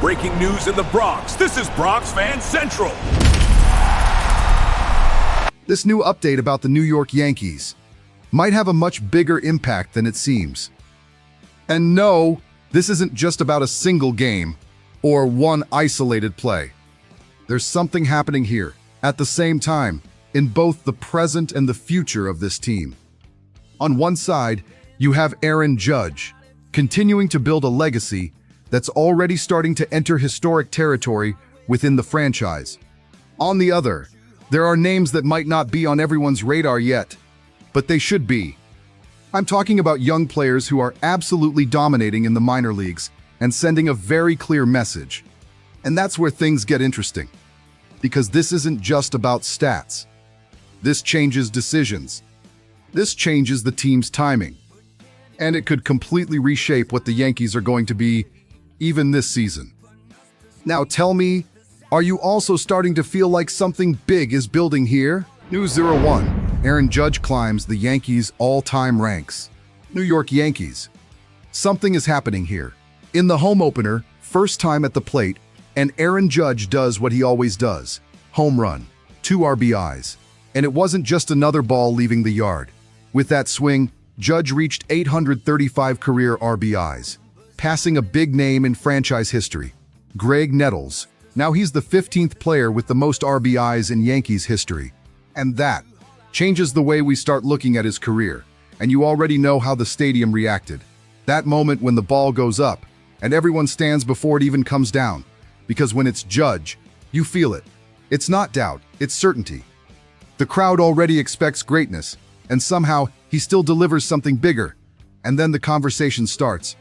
Breaking news in the Bronx. This is Bronx Fan Central. This new update about the New York Yankees might have a much bigger impact than it seems. And no, this isn't just about a single game or one isolated play. There's something happening here at the same time in both the present and the future of this team. On one side, you have Aaron Judge, continuing to build a legacy that's already starting to enter historic territory within the franchise. On the other, there are names that might not be on everyone's radar yet, but they should be. I'm talking about young players who are absolutely dominating in the minor leagues and sending a very clear message. And that's where things get interesting, because this isn't just about stats. This changes decisions. This changes the team's timing. And it could completely reshape what the Yankees are going to be even this season. Now tell me, are you also starting to feel like something big is building here? News 01. Aaron Judge climbs the Yankees' all-time ranks. New York Yankees. Something is happening here. In the home opener, first time at the plate, and Aaron Judge does what he always does. Home run. 2 RBIs. And it wasn't just another ball leaving the yard. With that swing, Judge reached 835 career RBIs, passing a big name in franchise history, Greg Nettles. Now he's the 15th player with the most RBIs in Yankees history. And that changes the way we start looking at his career. And you already know how the stadium reacted. That moment when the ball goes up and everyone stands before it even comes down. Because when it's Judge, you feel it. It's not doubt, it's certainty. The crowd already expects greatness, and somehow he still delivers something bigger. And then the conversation starts.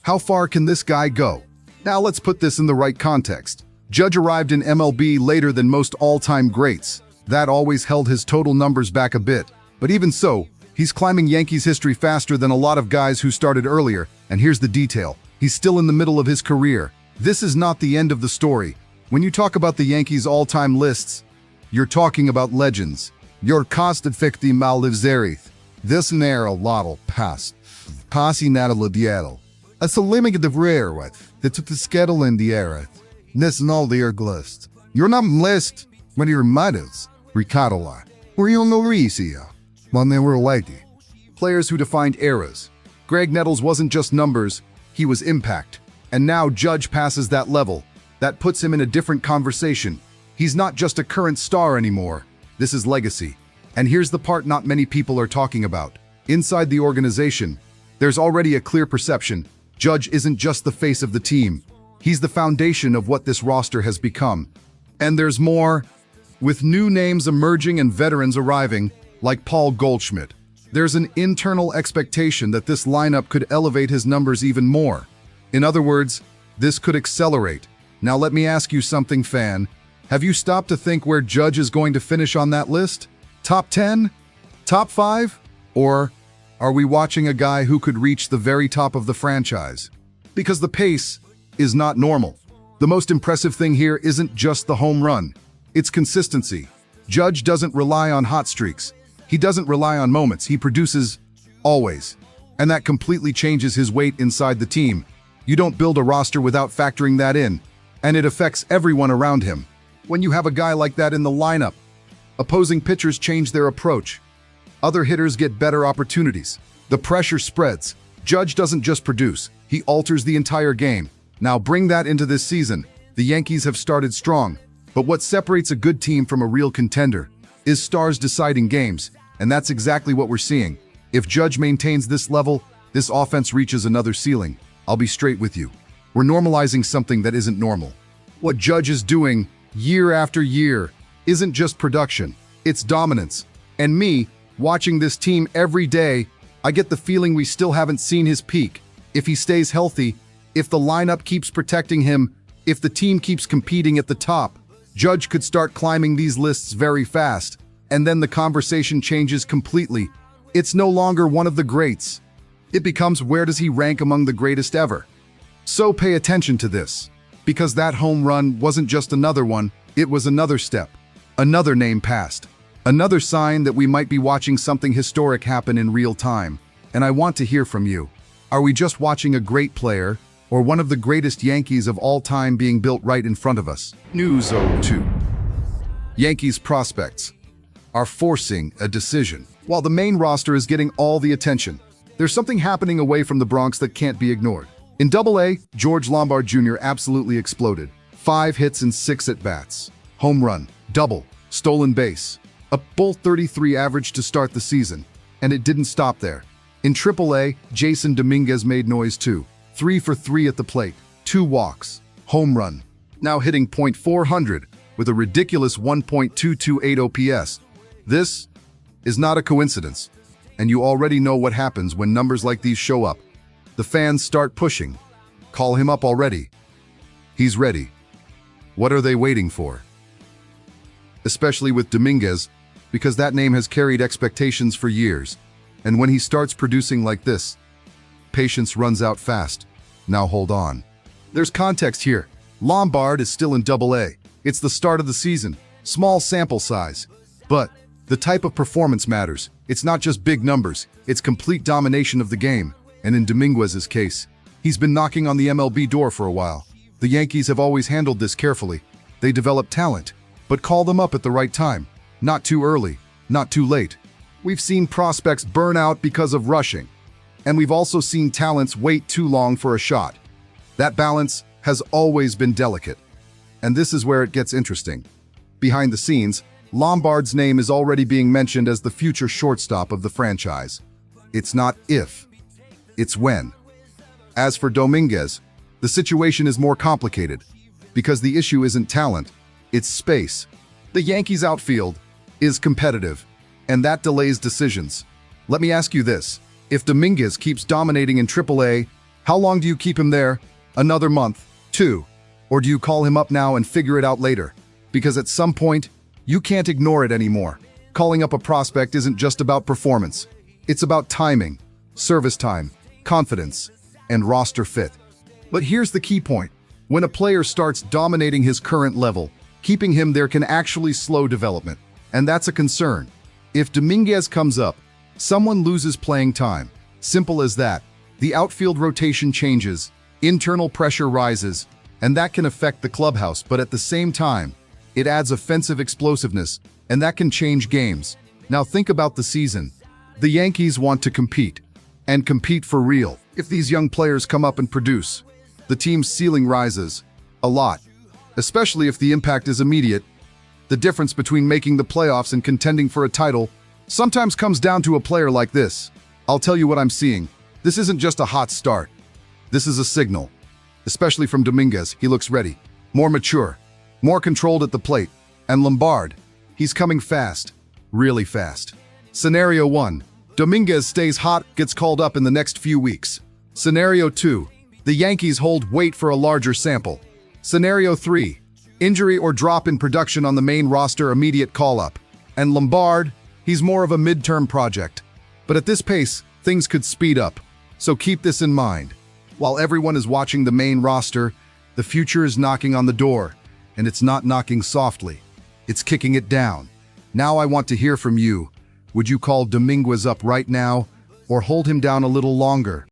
How far can this guy go? Now let's put this in the right context. Judge arrived in MLB later than most all-time greats. That always held his total numbers back a bit. But even so, he's climbing Yankees history faster than a lot of guys who started earlier. And here's the detail. He's still in the middle of his career. This is not the end of the story. When you talk about the Yankees' all-time lists, you're talking about legends. Your cost-effective malivzerith. This narrow lottle past. Pasi natala dietl. A salimic de rare with the schedule in the era. This no dear glist. You're not list when you're muddles. Ricatola. Were you no recia? When they were lady. Players who defined eras. Greg Nettles wasn't just numbers, he was impact. And now Judge passes that level. That puts him in a different conversation. He's not just a current star anymore. This is legacy. And here's the part not many people are talking about. Inside the organization, there's already a clear perception. Judge isn't just the face of the team. He's the foundation of what this roster has become. And there's more. With new names emerging and veterans arriving, like Paul Goldschmidt, there's an internal expectation that this lineup could elevate his numbers even more. In other words, this could accelerate. Now let me ask you something, fan. Have you stopped to think where Judge is going to finish on that list? Top 10? Top 5? Or are we watching a guy who could reach the very top of the franchise? Because the pace is not normal. The most impressive thing here isn't just the home run. It's consistency. Judge doesn't rely on hot streaks. He doesn't rely on moments. He produces always. And that completely changes his weight inside the team. You don't build a roster without factoring that in. And it affects everyone around him. When you have a guy like that in the lineup, opposing pitchers change their approach. Other hitters get better opportunities. The pressure spreads. Judge doesn't just produce, he alters the entire game. Now bring that into this season. The Yankees have started strong, but what separates a good team from a real contender is stars deciding games, and that's exactly what we're seeing. If Judge maintains this level, this offense reaches another ceiling. I'll be straight with you. We're normalizing something that isn't normal. What Judge is doing year after year isn't just production, it's dominance. And me, watching this team every day, I get the feeling we still haven't seen his peak. If he stays healthy, if the lineup keeps protecting him, if the team keeps competing at the top, Judge could start climbing these lists very fast. And then the conversation changes completely. It's no longer one of the greats. It becomes, where does he rank among the greatest ever? So pay attention to this. Because that home run wasn't just another one, it was another step. Another name passed. Another sign that we might be watching something historic happen in real time. And I want to hear from you. Are we just watching a great player, or one of the greatest Yankees of all time being built right in front of us. News 02. Yankees prospects are forcing a decision. While the main roster is getting all the attention, there's something happening away from the Bronx that can't be ignored. In Double-A, George Lombard Jr. absolutely exploded. 5 hits and 6 at-bats. Home run, double, stolen base. A bull 33 average to start the season. And it didn't stop there. In Triple-A, Jason Dominguez made noise too. 3 for 3 at the plate, 2 walks, home run. Now hitting .400 with a ridiculous 1.228 OPS. This is not a coincidence. And you already know what happens when numbers like these show up. The fans start pushing. Call him up already. He's ready. What are they waiting for? Especially with Dominguez, because that name has carried expectations for years. And when he starts producing like this, patience runs out fast. Now hold on. There's context here. Lombard is still in Double-A. It's the start of the season. Small sample size. But the type of performance matters. It's not just big numbers. It's complete domination of the game. And in Dominguez's case, he's been knocking on the MLB door for a while. The Yankees have always handled this carefully. They develop talent, but call them up at the right time. Not too early, not too late. We've seen prospects burn out because of rushing. And we've also seen talents wait too long for a shot. That balance has always been delicate. And this is where it gets interesting. Behind the scenes, Lombard's name is already being mentioned as the future shortstop of the franchise. It's not if, it's when. As for Dominguez, the situation is more complicated because the issue isn't talent, it's space. The Yankees' outfield is competitive, and that delays decisions. Let me ask you this. If Dominguez keeps dominating in Triple-A, how long do you keep him there? Another month? 2? Or do you call him up now and figure it out later? Because at some point, you can't ignore it anymore. Calling up a prospect isn't just about performance. It's about timing, service time, confidence, and roster fit. But here's the key point. When a player starts dominating his current level, keeping him there can actually slow development. And that's a concern. If Dominguez comes up, someone loses playing time. Simple as that. The outfield rotation changes, internal pressure rises, and that can affect the clubhouse, but at the same time, it adds offensive explosiveness, and that can change games. Now think about the season. The Yankees want to compete, and compete for real. If these young players come up and produce, the team's ceiling rises a lot, especially if the impact is immediate. The difference between making the playoffs and contending for a title sometimes comes down to a player like this. I'll tell you what I'm seeing. This isn't just a hot start. This is a signal. Especially from Dominguez, he looks ready, more mature, more controlled at the plate. And Lombard, he's coming fast, really fast. Scenario 1, Dominguez stays hot, gets called up in the next few weeks. Scenario 2, the Yankees wait for a larger sample. Scenario 3, injury or drop in production on the main roster, immediate call-up. And Lombard, he's more of a midterm project. But at this pace, things could speed up. So keep this in mind. While everyone is watching the main roster, the future is knocking on the door. And it's not knocking softly. It's kicking it down. Now I want to hear from you. Would you call Dominguez up right now or hold him down a little longer?